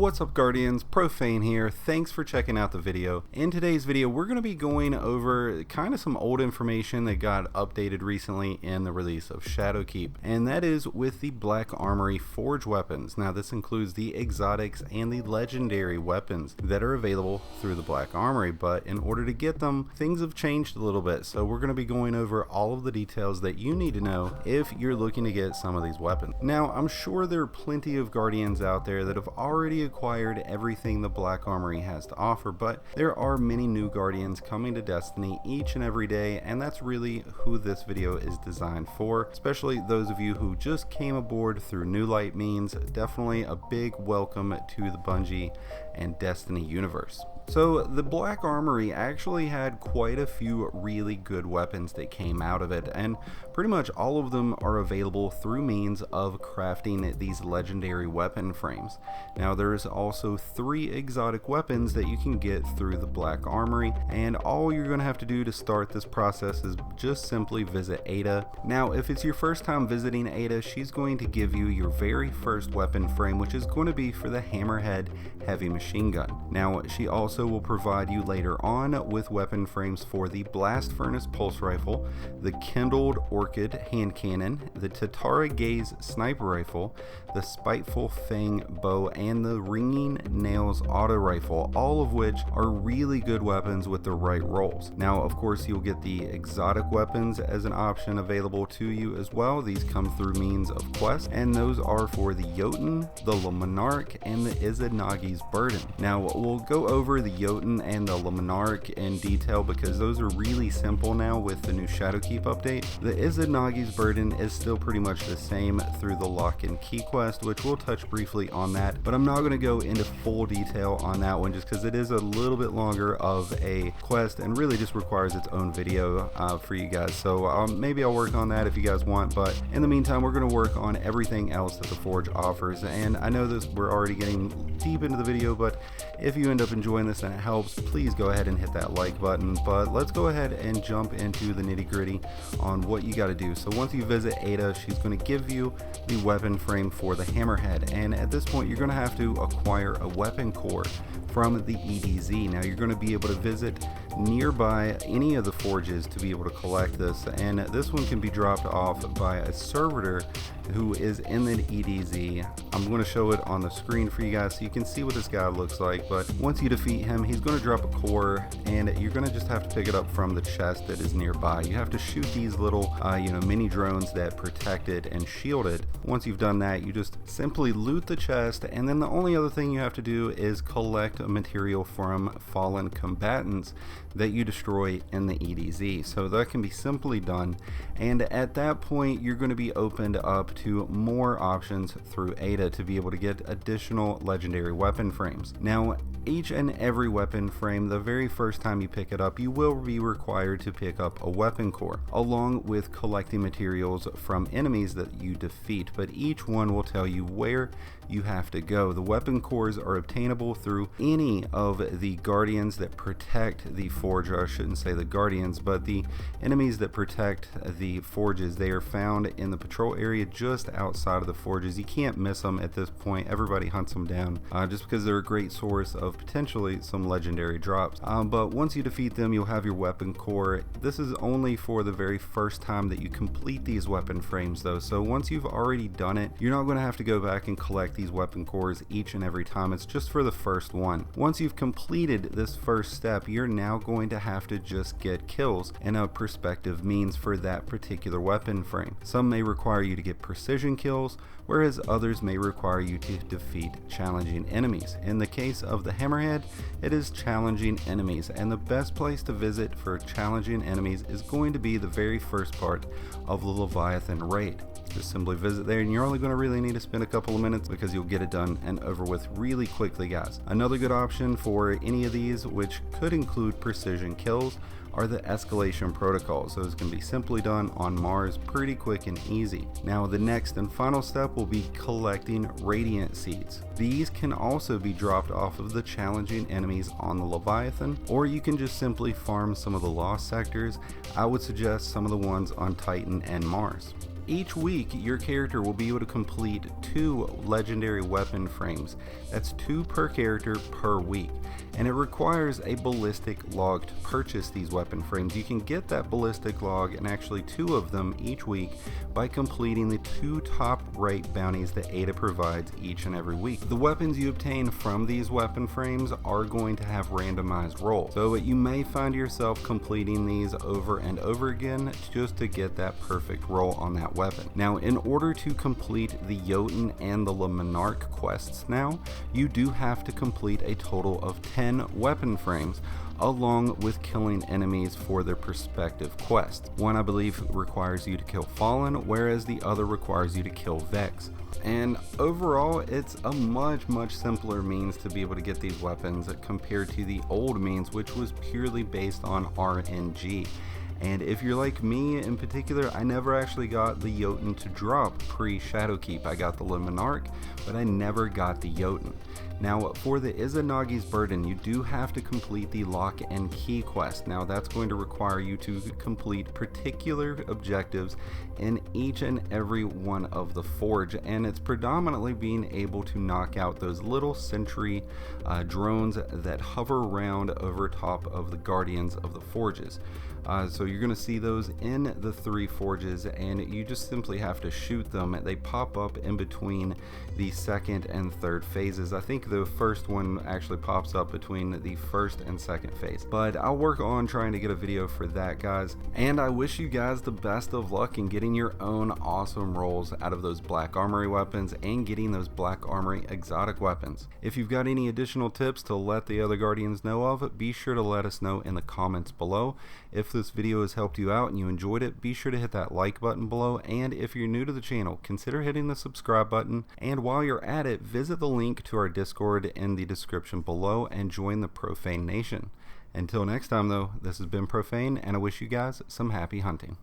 What's up Guardians, Profane here. Thanks for checking out the video. In today's video we're going to be going over kind of some old information that got updated recently in the release of Shadowkeep, and that is with the Black Armory Forge weapons. Now this includes the exotics and the legendary weapons that are available through the Black Armory, but in order to get them, things have changed a little bit, so we're going to be going over all of the details that you need to know if you're looking to get some of these weapons. Now I'm sure there are plenty of Guardians out there that have already acquired everything the Black Armory has to offer, but there are many new Guardians coming to Destiny each and every day, and that's really who this video is designed for, especially those of you who just came aboard through New Light means. Definitely a big welcome to the Bungie and Destiny universe. So the Black Armory actually had quite a few really good weapons that came out of it, and pretty much all of them are available through means of crafting these legendary weapon frames. Now there's also 3 exotic weapons that you can get through the Black Armory, and all you're going to have to do to start this process is just simply visit Ada. Now if it's your first time visiting Ada, she's going to give you your very first weapon frame, which is going to be for the Hammerhead heavy machine gun. Now she also will provide you later on with weapon frames for the Blast Furnace pulse rifle, the Kindled Orchid hand cannon, the Tatara Gaze sniper rifle, the Spiteful Fang bow, and the Ringing Nails auto rifle, all of which are really good weapons with the right rolls. Now of course you'll get the exotic weapons as an option available to you as well. These come through means of quest, and those are for the Jotun, the Monarch, and the Izanagi's Burden. Now we'll go over the Jotun and the Monarch in detail because those are really simple now with the new Shadowkeep update. The Izanagi's Burden is still pretty much the same through the Lock and Key quest, which we'll touch briefly on that, but I'm not going to go into full detail on that one just because it is a little bit longer of a quest and really just requires its own video for you guys. So maybe I'll work on that if you guys want, but in the meantime we're going to work on everything else that the Forge offers. And I know this, we're already getting deep into the video, but if you end up enjoying this and it helps, please go ahead and hit that like button. But let's go ahead and jump into the nitty-gritty on what you got to do. So once you visit Ada, she's going to give you the weapon frame for the Hammerhead, and at this point you're going to have to acquire a weapon core from the EDZ. Now you're going to be able to visit nearby any of the forges to be able to collect this, and this one can be dropped off by a servitor who is in the EDZ. I'm going to show it on the screen for you guys so you can see what this guy looks like, but once you defeat him he's going to drop a core, and you're going to just have to pick it up from the chest that is nearby. You have to shoot these little mini drones that protect it and shield it. Once you've done that, you just simply loot the chest, and then the only other thing you have to do is collect material from fallen combatants that you destroy in the EDZ. So that can be simply done, and at that point you're going to be opened up to more options through Ada to be able to get additional legendary weapon frames. Now each and every weapon frame, the very first time you pick it up, you will be required to pick up a weapon core along with collecting materials from enemies that you defeat, but each one will tell you where you have to go. The weapon cores are obtainable through any of the Guardians that protect the Forge, or I shouldn't say the Guardians, but the enemies that protect the Forges. They are found in the patrol area just outside of the Forges. You can't miss them at this point. Everybody hunts them down just because they're a great source of potentially some legendary drops. But once you defeat them, you'll have your weapon core. This is only for the very first time that you complete these weapon frames though, so once you've already done it, you're not going to have to go back and collect these weapon cores each and every time. It's just for the first one. Once you've completed this first step, you're now going to have to just get kills in a perspective means for that particular weapon frame. Some may require you to get precision kills, whereas others may require you to defeat challenging enemies. In the case of the Hammerhead, it is challenging enemies, and the best place to visit for challenging enemies is going to be the very first part of the Leviathan raid. Just simply visit there, and you're only going to really need to spend a couple of minutes because you'll get it done and over with really quickly, guys. Another good option for any of these, which could include precision kills, are the escalation protocols. Those can be simply done on Mars pretty quick and easy. Now the next and final step will be collecting Radiant Seeds. These can also be dropped off of the challenging enemies on the Leviathan, or you can just simply farm some of the lost sectors. I would suggest some of the ones on Titan and Mars. Each week, your character will be able to complete 2 legendary weapon frames. That's 2 per character per week. And it requires a ballistic log to purchase these weapon frames. You can get that ballistic log, and actually 2 of them each week, by completing the 2 top right bounties that Ada provides each and every week. The weapons you obtain from these weapon frames are going to have randomized rolls, so you may find yourself completing these over and over again just to get that perfect roll on that weapon. Now, in order to complete the Jotun and the Monarch quests now, you do have to complete a total of 10 weapon frames, along with killing enemies for their respective quests. One, I believe, requires you to kill Fallen, whereas the other requires you to kill Vex. And overall, it's a much simpler means to be able to get these weapons compared to the old means, which was purely based on RNG. And if you're like me in particular, I never actually got the Jotun to drop pre-Shadowkeep. I got the Monarch, but I never got the Jotun. Now, for the Izanagi's Burden, you do have to complete the Lock and Key quest. Now, that's going to require you to complete particular objectives in each and every one of the forge, and it's predominantly being able to knock out those little sentry drones that hover around over top of the guardians of the forges. So you're going to see those in the 3 forges, and you just simply have to shoot them. They pop up in between the 2nd and 3rd phases. I think the first one actually pops up between the 1st and 2nd phase, but I'll work on trying to get a video for that, guys. And I wish you guys the best of luck in getting your own awesome rolls out of those Black Armory weapons and getting those Black Armory exotic weapons. If you've got any additional tips to let the other Guardians know of, be sure to let us know in the comments below. If this video has helped you out and you enjoyed it, be sure to hit that like button below, and if you're new to the channel, consider hitting the subscribe button, and while you're at it, visit the link to our Discord in the description below and join the Profane Nation. Until next time though, this has been Profane, and I wish you guys some happy hunting.